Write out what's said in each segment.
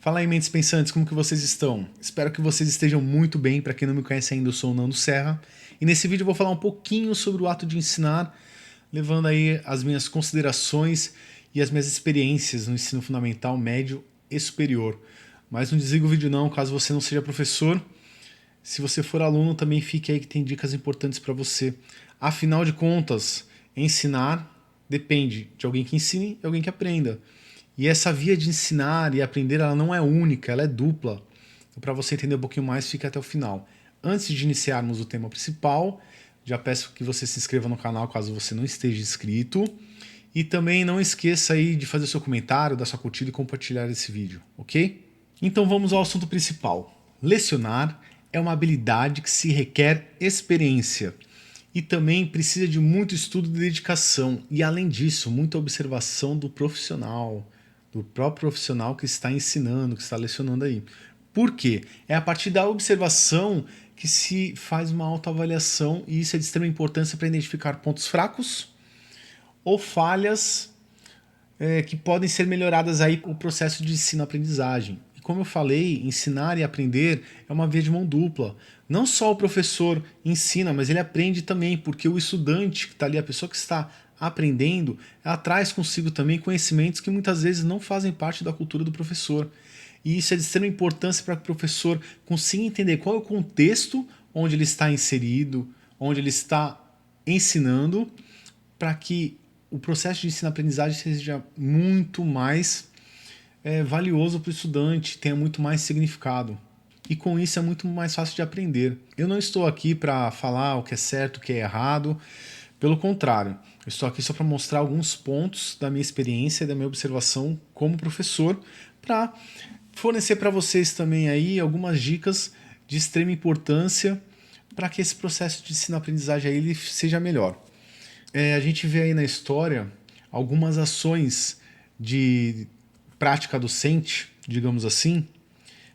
Fala aí, mentes pensantes, como que vocês estão? Espero que vocês estejam muito bem. Para quem não me conhece ainda, eu sou o Nando Serra. E nesse vídeo eu vou falar um pouquinho sobre o ato de ensinar, levando aí as minhas considerações e as minhas experiências no ensino fundamental, médio e superior. Mas não desliga o vídeo não, caso você não seja professor. Se você for aluno, também fique aí que tem dicas importantes para você. Afinal de contas, ensinar depende de alguém que ensine e alguém que aprenda. E essa via de ensinar e aprender, ela não é única, ela é dupla. Então, para você entender um pouquinho mais, fique até o final. Antes de iniciarmos o tema principal, já peço que você se inscreva no canal caso você não esteja inscrito. E também não esqueça aí de fazer seu comentário, dar sua curtida e compartilhar esse vídeo, ok? Então vamos ao assunto principal. Lecionar é uma habilidade que se requer experiência e também precisa de muito estudo e dedicação. E além disso, muita observação do profissional, do próprio profissional que está ensinando, que está lecionando aí. Por quê? É a partir da observação que se faz uma autoavaliação e isso é de extrema importância para identificar pontos fracos ou falhas que podem ser melhoradas aí com o processo de ensino-aprendizagem. E como eu falei, ensinar e aprender é uma via de mão dupla. Não só o professor ensina, mas ele aprende também, porque o estudante que está ali, a pessoa que está aprendendo, ela traz consigo também conhecimentos que muitas vezes não fazem parte da cultura do professor. E isso é de extrema importância para que o professor consiga entender qual é o contexto onde ele está inserido, onde ele está ensinando, para que o processo de ensino-aprendizagem seja muito mais valioso para o estudante, tenha muito mais significado. E com isso é muito mais fácil de aprender. Eu não estou aqui para falar o que é certo, o que é errado. Pelo contrário, eu estou aqui só para mostrar alguns pontos da minha experiência e da minha observação como professor, para fornecer para vocês também aí algumas dicas de extrema importância para que esse processo de ensino-aprendizagem aí ele seja melhor. A gente vê aí na história algumas ações de prática docente, digamos assim,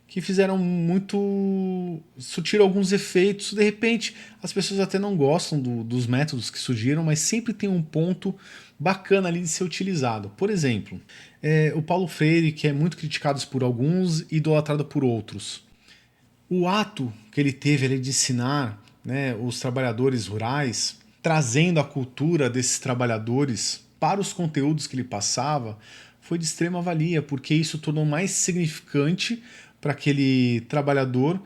que fizeram muito... surtiram alguns efeitos. De repente, as pessoas até não gostam dos métodos que surgiram, mas sempre tem um ponto bacana ali de ser utilizado. Por exemplo, o Paulo Freire, que é muito criticado por alguns e idolatrado por outros. O ato que ele teve ali de ensinar, né, os trabalhadores rurais, trazendo a cultura desses trabalhadores para os conteúdos que ele passava, foi de extrema valia, porque isso tornou mais significante para aquele trabalhador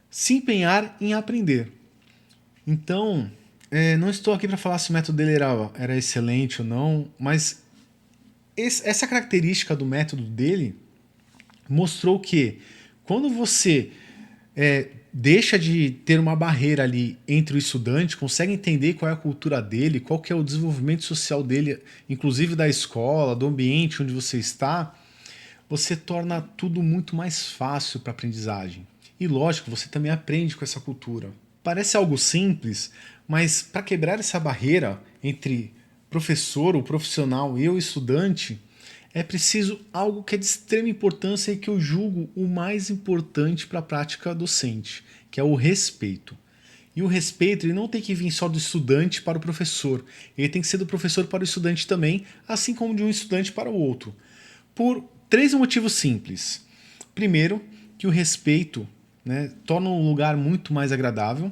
se empenhar em aprender. Então, não estou aqui para falar se o método dele era excelente ou não, mas essa característica do método dele mostrou que quando você deixa de ter uma barreira ali entre o estudante, consegue entender qual é a cultura dele, qual que é o desenvolvimento social dele, inclusive da escola, do ambiente onde você está, você torna tudo muito mais fácil para a aprendizagem. E lógico, você também aprende com essa cultura. Parece algo simples, mas para quebrar essa barreira entre professor, o profissional e o estudante, é preciso algo que é de extrema importância e que eu julgo o mais importante para a prática docente, que é o respeito. E o respeito ele não tem que vir só do estudante para o professor, ele tem que ser do professor para o estudante também, assim como de um estudante para o outro. Por três motivos simples. Primeiro, que o respeito, né, torna um lugar muito mais agradável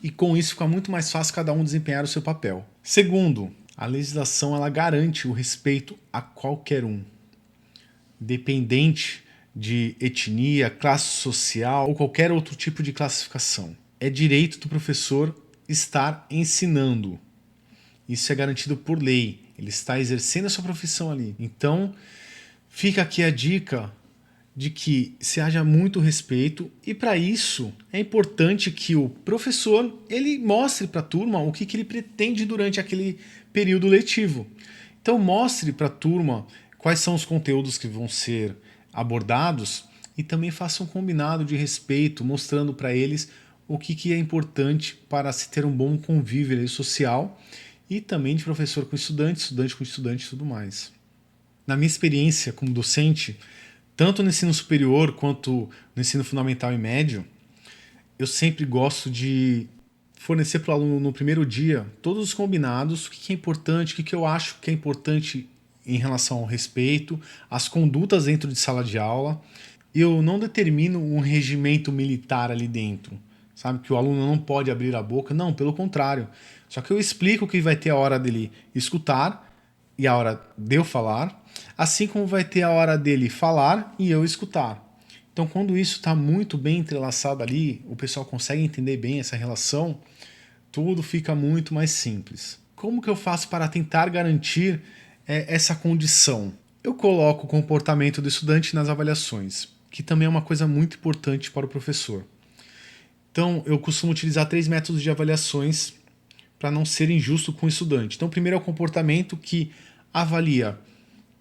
e com isso fica muito mais fácil cada um desempenhar o seu papel. Segundo, a legislação ela garante o respeito a qualquer um, independente de etnia, classe social ou qualquer outro tipo de classificação. É direito do professor estar ensinando. Isso é garantido por lei. Ele está exercendo a sua profissão ali. Então, fica aqui a dica de que se haja muito respeito e para isso é importante que o professor ele mostre para a turma o que ele pretende durante aquele período letivo. Então mostre para a turma quais são os conteúdos que vão ser abordados e também faça um combinado de respeito, mostrando para eles o que é importante para se ter um bom convívio social e também de professor com estudante, estudante com estudante e tudo mais. Na minha experiência como docente, tanto no ensino superior quanto no ensino fundamental e médio, eu sempre gosto de fornecer para o aluno no primeiro dia todos os combinados, o que é importante, o que eu acho que é importante em relação ao respeito, as condutas dentro de sala de aula, eu não determino um regimento militar ali dentro, sabe? Que o aluno não pode abrir a boca. Não, pelo contrário. Só que eu explico que vai ter a hora dele escutar e a hora de eu falar, assim como vai ter a hora dele falar e eu escutar. Então, quando isso está muito bem entrelaçado ali, o pessoal consegue entender bem essa relação, tudo fica muito mais simples. Como que eu faço para tentar garantir essa condição? Eu coloco o comportamento do estudante nas avaliações, que também é uma coisa muito importante para o professor. Então, eu costumo utilizar 3 métodos de avaliações para não ser injusto com o estudante. Então, primeiro é o comportamento, que avalia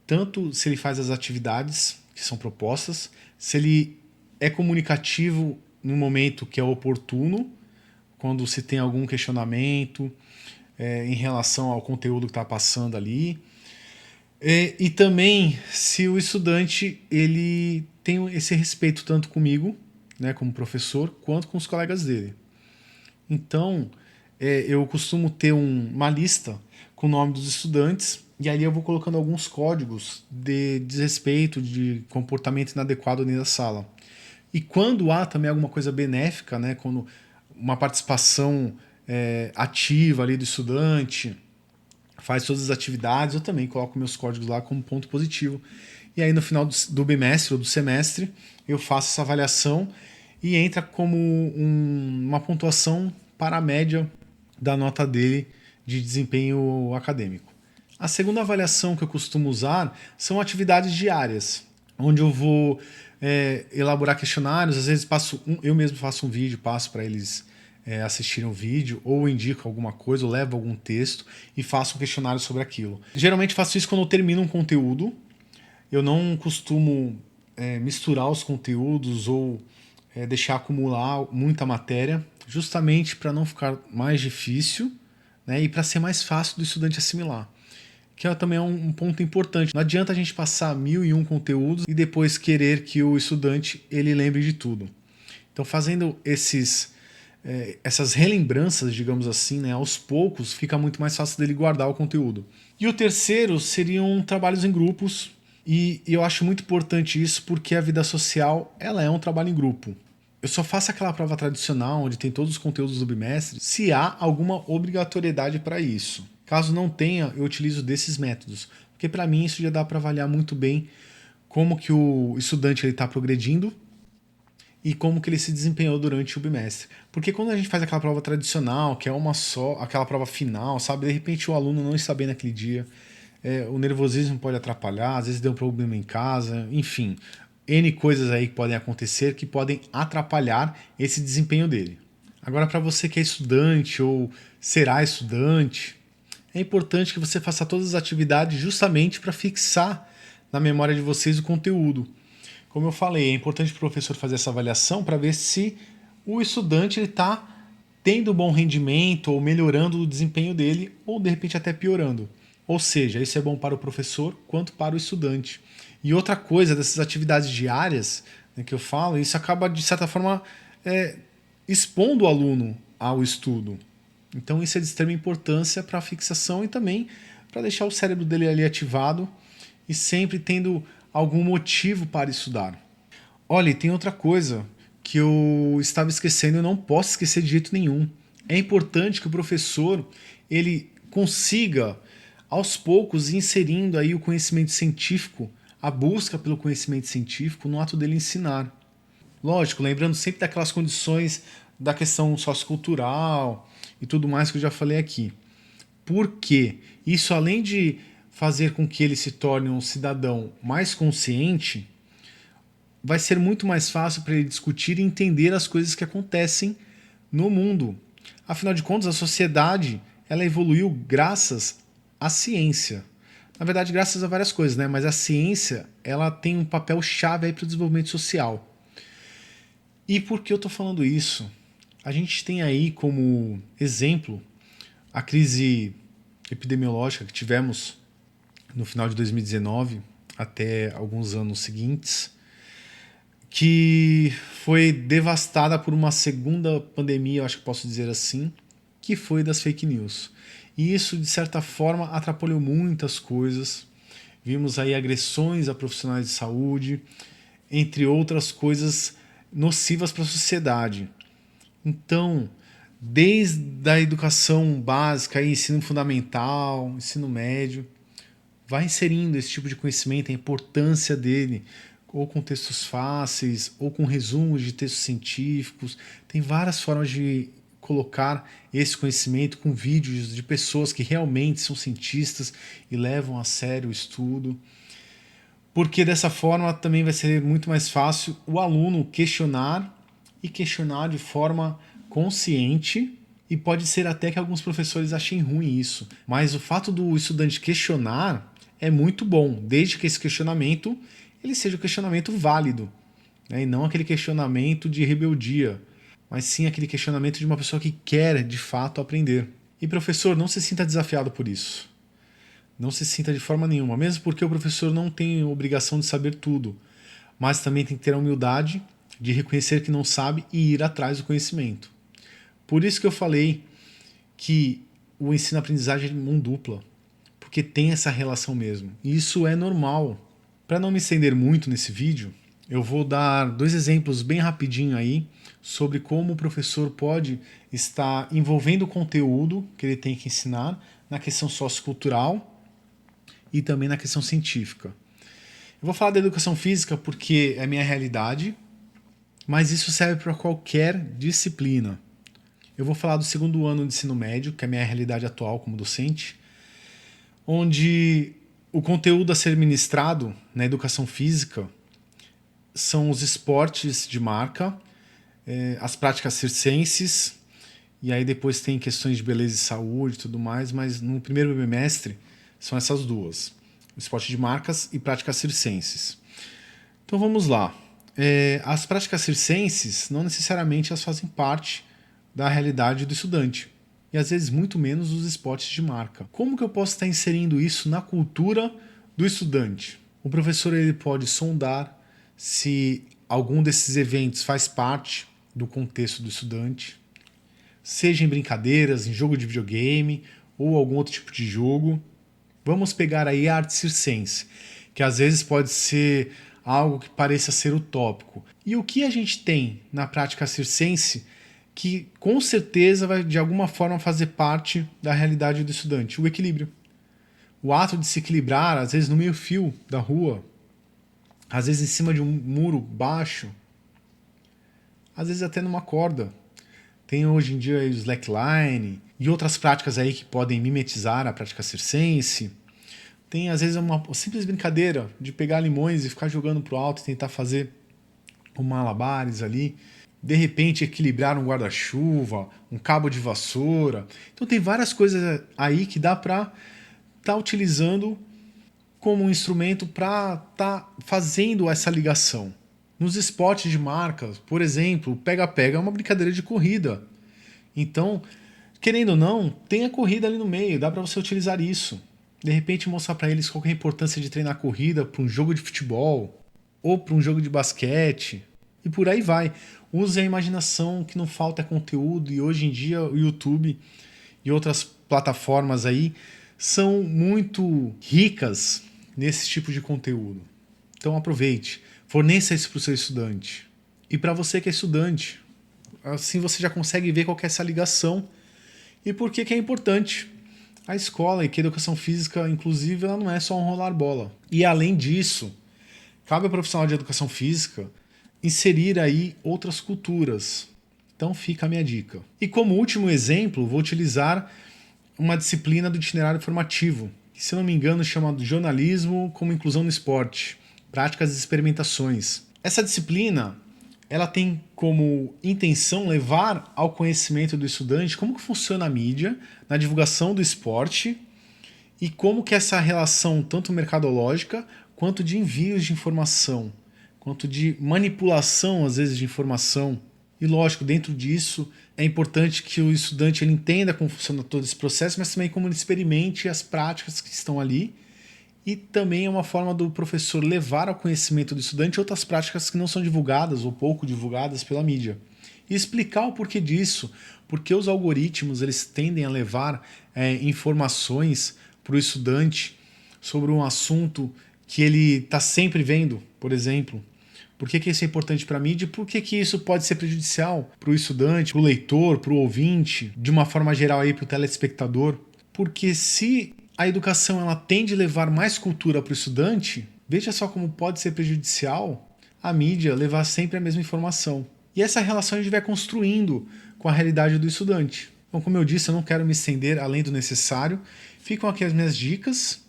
tanto se ele faz as atividades que são propostas, se ele é comunicativo no momento que é oportuno, quando se tem algum questionamento em relação ao conteúdo que está passando ali, e também se o estudante ele tem esse respeito tanto comigo, né, como professor, quanto com os colegas dele. Então, eu costumo ter uma lista com o nome dos estudantes e ali eu vou colocando alguns códigos de desrespeito, de comportamento inadequado dentro da sala. E quando há também alguma coisa benéfica, né, quando uma participação ativa ali do estudante, faz todas as atividades, eu também coloco meus códigos lá como ponto positivo. E aí no final do bimestre ou do semestre, eu faço essa avaliação e entra como uma pontuação para a média da nota dele de desempenho acadêmico. A segunda avaliação que eu costumo usar são atividades diárias, onde eu vou elaborar questionários, às vezes eu mesmo faço um vídeo, passo para eles assistirem um vídeo, ou indico alguma coisa, ou levo algum texto e faço um questionário sobre aquilo. Geralmente faço isso quando eu termino um conteúdo. Eu não costumo misturar os conteúdos ou deixar acumular muita matéria, justamente para não ficar mais difícil, né, e para ser mais fácil do estudante assimilar. Que também é um ponto importante. Não adianta a gente passar 1001 conteúdos e depois querer que o estudante ele lembre de tudo. Então, fazendo essas relembranças, digamos assim, né, aos poucos, fica muito mais fácil dele guardar o conteúdo. E o terceiro seriam trabalhos em grupos, e eu acho muito importante isso porque a vida social ela é um trabalho em grupo. Eu só faço aquela prova tradicional, onde tem todos os conteúdos do bimestre, se há alguma obrigatoriedade para isso. Caso não tenha, eu utilizo desses métodos, porque para mim isso já dá para avaliar muito bem como que o estudante está progredindo e como que ele se desempenhou durante o bimestre. Porque quando a gente faz aquela prova tradicional, que é uma só, aquela prova final, sabe? De repente o aluno não está bem naquele dia, o nervosismo pode atrapalhar, às vezes deu um problema em casa, enfim. N coisas aí que podem acontecer que podem atrapalhar esse desempenho dele. Agora, para você que é estudante ou será estudante, é importante que você faça todas as atividades justamente para fixar na memória de vocês o conteúdo. Como eu falei, é importante o professor fazer essa avaliação para ver se o estudante está tendo bom rendimento ou melhorando o desempenho dele ou de repente até piorando. Ou seja, isso é bom para o professor quanto para o estudante. E outra coisa dessas atividades diárias, né, que eu falo, isso acaba de certa forma expondo o aluno ao estudo. Então isso é de extrema importância para a fixação e também para deixar o cérebro dele ali ativado e sempre tendo algum motivo para estudar. Olha, e tem outra coisa que eu estava esquecendo e não posso esquecer de jeito nenhum. É importante que o professor ele consiga aos poucos ir inserindo aí o conhecimento científico, a busca pelo conhecimento científico no ato dele ensinar. Lógico, lembrando sempre daquelas condições da questão sociocultural e tudo mais que eu já falei aqui. Porque isso, além de fazer com que ele se torne um cidadão mais consciente, vai ser muito mais fácil para ele discutir e entender as coisas que acontecem no mundo. Afinal de contas, a sociedade ela evoluiu graças à ciência. Na verdade, graças a várias coisas, né? Mas a ciência ela tem um papel chave para o desenvolvimento social. E por que eu estou falando isso? A gente tem aí como exemplo a crise epidemiológica que tivemos no final de 2019 até alguns anos seguintes, que foi devastada por uma segunda pandemia, eu acho que posso dizer assim, que foi das fake news. E isso, de certa forma, atrapalhou muitas coisas. Vimos aí agressões a profissionais de saúde, entre outras coisas nocivas para a sociedade. Então, desde a educação básica, ensino fundamental, ensino médio, vai inserindo esse tipo de conhecimento, a importância dele, ou com textos fáceis, ou com resumos de textos científicos. Tem várias formas de colocar esse conhecimento com vídeos de pessoas que realmente são cientistas e levam a sério o estudo. Porque dessa forma também vai ser muito mais fácil o aluno questionar e questionar de forma consciente, e pode ser até que alguns professores achem ruim isso, mas o fato do estudante questionar é muito bom, desde que esse questionamento ele seja um questionamento válido, né? E não aquele questionamento de rebeldia, mas sim aquele questionamento de uma pessoa que quer de fato aprender. E professor, não se sinta desafiado por isso. Não se sinta de forma nenhuma, mesmo porque o professor não tem obrigação de saber tudo, mas também tem que ter a humildade de reconhecer que não sabe e ir atrás do conhecimento. Por isso que eu falei que o ensino-aprendizagem é mão dupla, porque tem essa relação mesmo. E isso é normal. Para não me estender muito nesse vídeo, eu vou dar 2 exemplos bem rapidinho aí sobre como o professor pode estar envolvendo o conteúdo que ele tem que ensinar na questão sociocultural e também na questão científica. Eu vou falar da educação física porque é minha realidade, mas isso serve para qualquer disciplina. Eu vou falar do 2º ano de ensino médio, que é a minha realidade atual como docente, onde o conteúdo a ser ministrado na educação física são os esportes de marca, as práticas circenses, e aí depois tem questões de beleza e saúde e tudo mais, mas no primeiro bimestre são essas duas, o esporte de marcas e práticas circenses. Então vamos lá. As práticas circenses não necessariamente elas fazem parte da realidade do estudante, e às vezes muito menos os esportes de marca. Como que eu posso estar inserindo isso na cultura do estudante? O professor ele pode sondar se algum desses eventos faz parte do contexto do estudante, seja em brincadeiras, em jogo de videogame ou algum outro tipo de jogo. Vamos pegar aí a arte circense, que às vezes pode ser algo que pareça ser utópico. E o que a gente tem na prática circense que com certeza vai de alguma forma fazer parte da realidade do estudante? O equilíbrio. O ato de se equilibrar, às vezes no meio-fio da rua, às vezes em cima de um muro baixo, às vezes até numa corda. Tem hoje em dia o slackline e outras práticas aí que podem mimetizar a prática circense. Tem às vezes uma simples brincadeira de pegar limões e ficar jogando pro alto e tentar fazer malabares ali. De repente equilibrar um guarda-chuva, um cabo de vassoura. Então tem várias coisas aí que dá para estar utilizando como um instrumento para estar fazendo essa ligação. Nos esportes de marcas, por exemplo, o pega-pega é uma brincadeira de corrida. Então, querendo ou não, tem a corrida ali no meio, dá para você utilizar isso. De repente mostrar para eles qual é a importância de treinar corrida para um jogo de futebol ou para um jogo de basquete e por aí vai. Use a imaginação, que não falta conteúdo, e hoje em dia o YouTube e outras plataformas aí são muito ricas nesse tipo de conteúdo. Então aproveite, forneça isso para o seu estudante. E para você que é estudante, assim você já consegue ver qual que é essa ligação e por que é importante. A escola e que a educação física, inclusive, ela não é só um rolar bola. E além disso, cabe ao profissional de educação física inserir aí outras culturas. Então fica a minha dica. E como último exemplo, vou utilizar uma disciplina do itinerário formativo, que se não me engano chama jornalismo como inclusão no esporte, práticas e experimentações. Essa disciplina ela tem como intenção levar ao conhecimento do estudante como que funciona a mídia na divulgação do esporte e como que essa relação tanto mercadológica quanto de envios de informação, quanto de manipulação às vezes de informação. E lógico, dentro disso é importante que o estudante ele entenda como funciona todo esse processo, mas também como ele experimente as práticas que estão ali. E também é uma forma do professor levar ao conhecimento do estudante outras práticas que não são divulgadas ou pouco divulgadas pela mídia. E explicar o porquê disso, porque os algoritmos eles tendem a levar informações para o estudante sobre um assunto que ele está sempre vendo, por exemplo. Por que isso é importante para a mídia e por que isso pode ser prejudicial para o estudante, para o leitor, para o ouvinte, de uma forma geral aí para o telespectador? Porque se a educação ela tende a levar mais cultura para o estudante, veja só como pode ser prejudicial a mídia levar sempre a mesma informação. E essa relação a gente vai construindo com a realidade do estudante. Então, como eu disse, eu não quero me estender além do necessário. Ficam aqui as minhas dicas.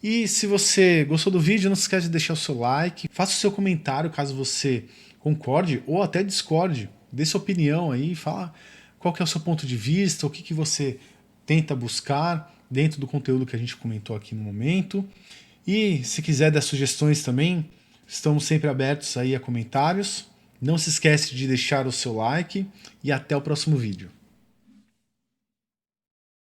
E se você gostou do vídeo, não se esquece de deixar o seu like, faça o seu comentário caso você concorde ou até discorde, dê sua opinião aí, fala qual que é o seu ponto de vista, o que você tenta buscar dentro do conteúdo que a gente comentou aqui no momento. E se quiser dar sugestões também, estamos sempre abertos aí a comentários. Não se esquece de deixar o seu like e até o próximo vídeo.